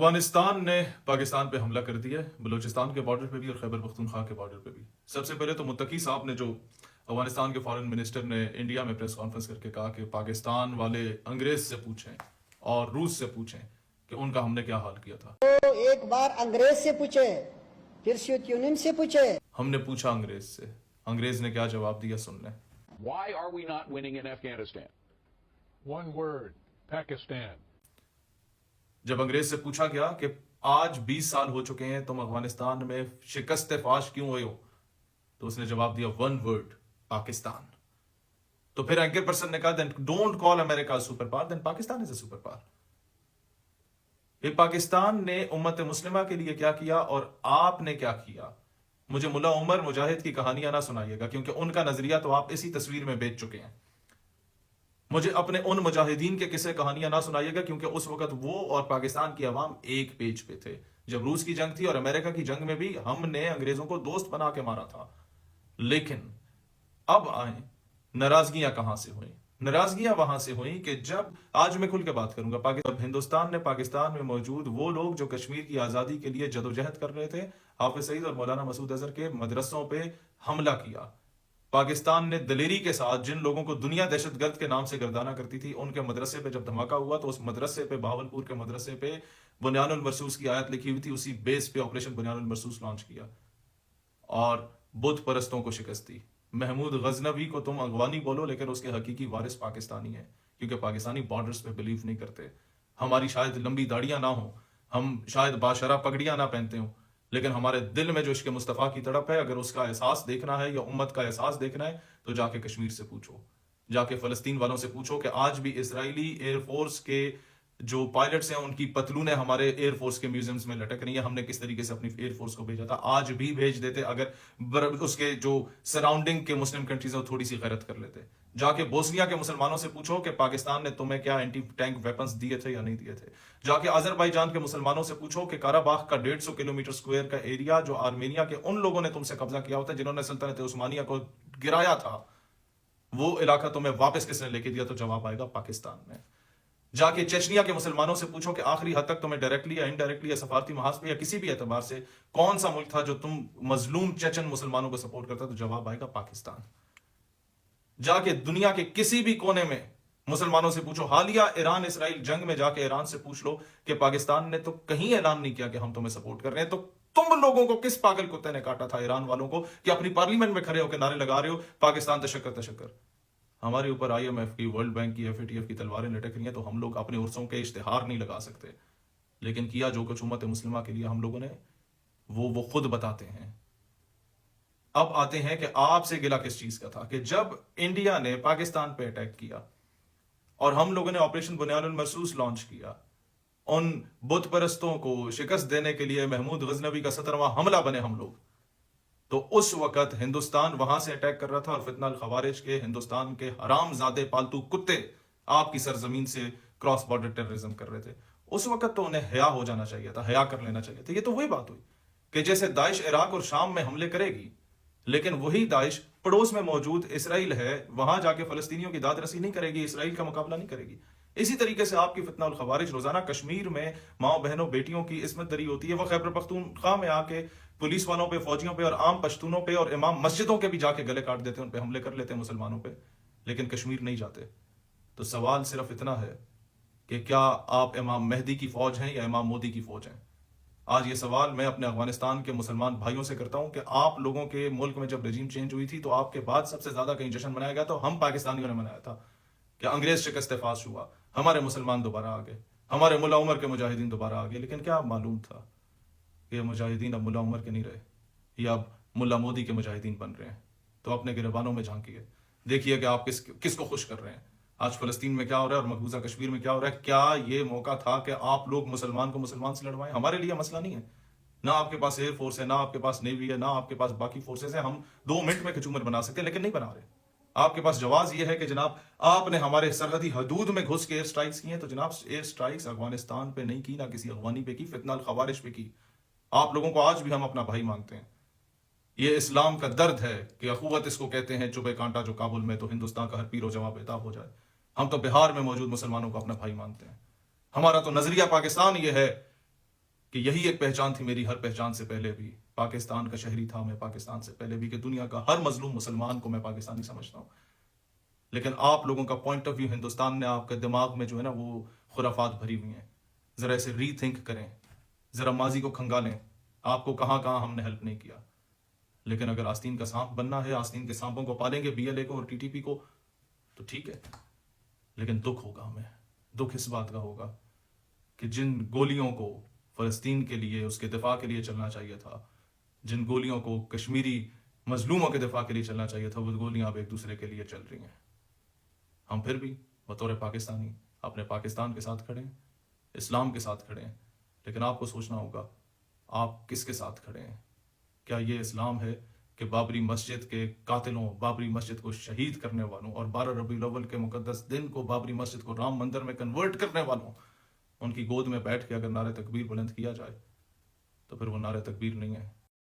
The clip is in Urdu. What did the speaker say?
افغانستان نے پاکستان پہ حملہ کر دیا ہے، بلوچستان کے بارڈر پہ بھی اور خیبر پختونخوا کے بارڈر پہ بھی۔ سب سے پہلے تو متقی صاحب نے، جو افغانستان کے فارن منسٹر نے، انڈیا میں پریس کانفرنس کر کے کہا کہ پاکستان والے انگریز سے پوچھیں اور روس سے پوچھیں کہ ان کا ہم نے کیا حال کیا تھا۔ تو ایک بار انگریز سے پوچھے، پھر سوویت یونین سے پوچھے۔ ہم نے پوچھا انگریز سے، انگریز نے کیا جواب دیا سن لیں۔ Why are we not winning in Afghanistan? One word, Pakistan. جب انگریز سے پوچھا گیا کہ آج 20 سال ہو چکے ہیں، تم افغانستان میں شکست فاش کیوں ہوئے ہو، تو اس نے جواب دیا ون ورڈ، پاکستان۔ تو پھر اینکر پرسن نے کہا then don't call America a superpower, then Pakistan is a superpower۔ یہ پاکستان نے امت مسلمہ کے لیے کیا کیا اور آپ نے کیا کیا؟ مجھے ملا عمر مجاہد کی کہانیاں نہ سنائیے گا، کیونکہ ان کا نظریہ تو آپ اسی تصویر میں بیچ چکے ہیں۔ مجھے اپنے ان مجاہدین کے قصے کہانیاں نہ سنائیے گا، کیونکہ اس وقت وہ اور پاکستان کی عوام ایک پیج پہ تھے۔ جب روس کی جنگ تھی اور امریکہ کی جنگ میں بھی ہم نے انگریزوں کو دوست بنا کے مارا تھا۔ لیکن اب آئیں، ناراضگیاں کہاں سے ہوئیں؟ ناراضگیاں وہاں سے ہوئیں کہ جب، آج میں کھل کے بات کروں گا، جب ہندوستان نے پاکستان میں موجود وہ لوگ جو کشمیر کی آزادی کے لیے جدوجہد کر رہے تھے، حافظ سعید اور مولانا مسعود اظہر کے مدرسوں پہ حملہ کیا۔ پاکستان نے دلیری کے ساتھ جن لوگوں کو دنیا دہشت گرد کے نام سے گردانا کرتی تھی، ان کے مدرسے پہ جب دھماکہ ہوا تو اس مدرسے پہ، بہاولپور کے مدرسے پہ بنیان المرصوص کی آیت لکھی ہوئی تھی، اسی بیس پہ آپریشن بنیان المرصوص لانچ کیا اور بت پرستوں کو شکست دی۔ محمود غزنوی کو تم اغوانی بولو، لیکن اس کے حقیقی وارث پاکستانی ہیں، کیونکہ پاکستانی بارڈرز پہ بلیو نہیں کرتے۔ ہماری شاید لمبی داڑیاں نہ ہوں، ہم شاید باشرہ پگڑیاں نہ پہنتے ہوں، لیکن ہمارے دل میں جو عشق مصطفیٰ کی تڑپ ہے، اگر اس کا احساس دیکھنا ہے یا امت کا احساس دیکھنا ہے تو جا کے کشمیر سے پوچھو، جا کے فلسطین والوں سے پوچھو کہ آج بھی اسرائیلی ایئر فورس کے جو پائلٹس ہیں ان کی پتلونیں ہمارے ایئر فورس کے میوزیمز میں لٹک رہی ہیں۔ ہم نے کس طریقے سے اپنی ایئر فورس کو بھیجا تھا، آج بھی بھیج دیتے اگر اس کے جو سراؤنڈنگ کے مسلم کنٹریز ہیں وہ تھوڑی سی غیرت کر لیتے۔ جا کے بوسنیا کے مسلمانوں سے پوچھو کہ پاکستان نے تمہیں کیا اینٹی ٹینک ویپنز دیے تھے یا نہیں دیے تھے۔ جا کے آذربائیجان کے مسلمانوں سے پوچھو کہ کارا باغ کا 150 کلومیٹر اسکوائر کا ایریا جو آرمینیا کے ان لوگوں نے تم سے قبضہ کیا ہوتا ہے جنہوں نے سلطنت عثمانیہ کو گرایا تھا، وہ علاقہ تمہیں واپس کس نے لے کے دیا؟ تو جواب آئے گا پاکستان نے۔ جا کے چچنیا کے مسلمانوں سے پوچھو کہ آخری حد تک تمہیں ڈائریکٹلی یا انڈائریکٹلی یا سفارتی محاذ پہ یا کسی بھی اعتبار سے کون سا ملک تھا جو تم مظلوم چچن مسلمانوں کو سپورٹ کرتا؟ تو جواب آئے گا پاکستان۔ جا کے دنیا کے کسی بھی کونے میں مسلمانوں سے پوچھو، حالیہ ایران اسرائیل جنگ میں جا کے ایران سے پوچھ لو کہ پاکستان نے تو کہیں اعلان نہیں کیا کہ ہم تمہیں سپورٹ کر رہے ہیں۔ تو تم لوگوں کو کس پاگل کتے نے کاٹا تھا ایران والوں کو کہ اپنی پارلیمنٹ میں کھڑے ہو کے نعرے لگا رہے ہو پاکستان تشکر تشکر؟ ہمارے اوپر آئی ایم ایف کی، ورلڈ بینک کی، ایف اے ٹی ایف کی تلواریں لٹک رہی ہیں تو ہم لوگ اپنے عرصوں کے اشتہار نہیں لگا سکتے، لیکن کیا جو کچھ امت مسلمہ کے لیے ہم لوگوں نے وہ خود بتاتے ہیں۔ اب آتے ہیں کہ آپ سے گلہ کس چیز کا تھا کہ جب انڈیا نے پاکستان پہ اٹیک کیا اور ہم لوگوں نے آپریشن بنیان المرصوص لانچ کیا، ان بت پرستوں کو شکست دینے کے لیے محمود غزنوی کا 17واں حملہ بنے ہم لوگ، تو اس وقت ہندوستان وہاں سے اٹیک کر رہا تھا اور فتنہ الخوارج کے ہندوستان کے حرام زادے پالتو کتے آپ کی سرزمین سے کراس بارڈر ٹیررزم کر رہے تھے۔ اس وقت تو انہیں حیا ہو جانا چاہیے تھا، حیا کر لینا چاہیے تھا۔ یہ تو وہی بات ہوئی کہ جیسے داعش عراق اور شام میں حملے کرے گی، لیکن وہی داعش پڑوس میں موجود اسرائیل ہے، وہاں جا کے فلسطینیوں کی داد رسی نہیں کرے گی، اسرائیل کا مقابلہ نہیں کرے گی۔ اسی طریقے سے آپ کی فتنہ الخوارج روزانہ کشمیر میں ماؤں بہنوں بیٹیوں کی عصمت دری ہوتی ہے، وہ خیبر پختونخوا میں آ کے پولیس والوں پہ، فوجیوں پہ اور عام پشتونوں پہ اور امام مسجدوں کے بھی جا کے گلے کاٹ دیتے ہیں، ان پہ حملے کر لیتے ہیں مسلمانوں پہ، لیکن کشمیر نہیں جاتے۔ تو سوال صرف اتنا ہے کہ کیا آپ امام مہدی کی فوج ہیں یا امام مودی کی فوج ہیں؟ آج یہ سوال میں اپنے افغانستان کے مسلمان بھائیوں سے کرتا ہوں کہ آپ لوگوں کے ملک میں جب رجیم چینج ہوئی تھی تو آپ کے بعد سب سے زیادہ کہیں جشن منایا گیا تو ہم پاکستانیوں نے منایا تھا کہ انگریز شکست فاش ہوا، ہمارے مسلمان دوبارہ آ گئے، ہمارے ملا عمر کے مجاہدین دوبارہ آ گئے۔ لیکن کیا معلوم تھا کہ یہ مجاہدین اب ملا عمر کے نہیں رہے، یا اب ملا مودی کے مجاہدین بن رہے ہیں؟ تو اپنے گریبانوں میں جھانکیے، دیکھیے کہ آپ کس کو خوش کر رہے ہیں۔ آج فلسطین میں کیا ہو رہا ہے اور مقبوضہ کشمیر میں کیا ہو رہا ہے؟ کیا یہ موقع تھا کہ آپ لوگ مسلمان کو مسلمان سے لڑوائیں؟ ہمارے لیے مسئلہ نہیں ہے، نہ آپ کے پاس ایئر فورس ہے، نہ آپ کے پاس نیوی ہے، نہ آپ کے پاس باقی فورسز ہیں، ہم 2 منٹ میں کچومر بنا سکتے ہیں، لیکن نہیں بنا رہے۔ آپ کے پاس جواز یہ ہے کہ جناب آپ نے ہمارے سرحدی حدود میں گھس کے ایئر سٹرائکس کی ہیں، تو جناب ایئر سٹرائکس افغانستان پہ نہیں کی، نہ کسی افغانی پہ کی، فتنہ الخوارج پہ کی۔ آپ لوگوں کو آج بھی ہم اپنا بھائی مانگتے ہیں۔ یہ اسلام کا درد ہے کہ اخوت اس کو کہتے ہیں، چبھے کانٹا جو کابل میں تو ہندوستان کا ہر پیر و جواب بےتاب ہو جائے۔ ہم تو بہار میں موجود مسلمانوں کو اپنا بھائی مانتے ہیں۔ ہمارا تو نظریہ پاکستان یہ ہے کہ یہی ایک پہچان تھی میری ہر پہچان سے پہلے بھی. پاکستان کا شہری تھا میں پاکستان سے پہلے بھی, کہ دنیا کا ہر مظلوم مسلمان کو میں پاکستانی سمجھتا ہوں. لیکن آپ لوگوں کا پوائنٹ آف ویو ہندوستان نے آپ کے دماغ میں جو ہے نا وہ خرافات بھری ہوئی ہیں. ذرا اسے ری تھنک کریں, ذرا ماضی کو کھنگالیں. آپ کو کہاں کہاں ہم نے ہیلپ نہیں کیا. لیکن اگر آستین کا سانپ بننا ہے, آستین کے سانپوں کو پالیں گے, BLA کو اور TTP کو, تو ٹھیک ہے. لیکن دکھ ہوگا ہمیں, دکھ اس بات کا ہوگا کہ جن گولیوں کو فلسطین کے لیے, اس کے دفاع کے لیے چلنا چاہیے تھا, جن گولیوں کو کشمیری مظلوموں کے دفاع کے لیے چلنا چاہیے تھا, وہ گولیاں اب ایک دوسرے کے لیے چل رہی ہیں. ہم پھر بھی بطور پاکستانی اپنے پاکستان کے ساتھ کھڑے ہیں, اسلام کے ساتھ کھڑے ہیں. لیکن آپ کو سوچنا ہوگا آپ کس کے ساتھ کھڑے ہیں. کیا یہ اسلام ہے کہ بابری مسجد کے قاتلوں, بابری مسجد کو شہید کرنے والوں, اور 12 ربیع الاول کے مقدس دن کو بابری مسجد کو رام مندر میں کنورٹ کرنے والوں, ان کی گود میں بیٹھ کے اگر نعرہ تکبیر بلند کیا جائے تو پھر وہ نعرہ تکبیر نہیں ہے,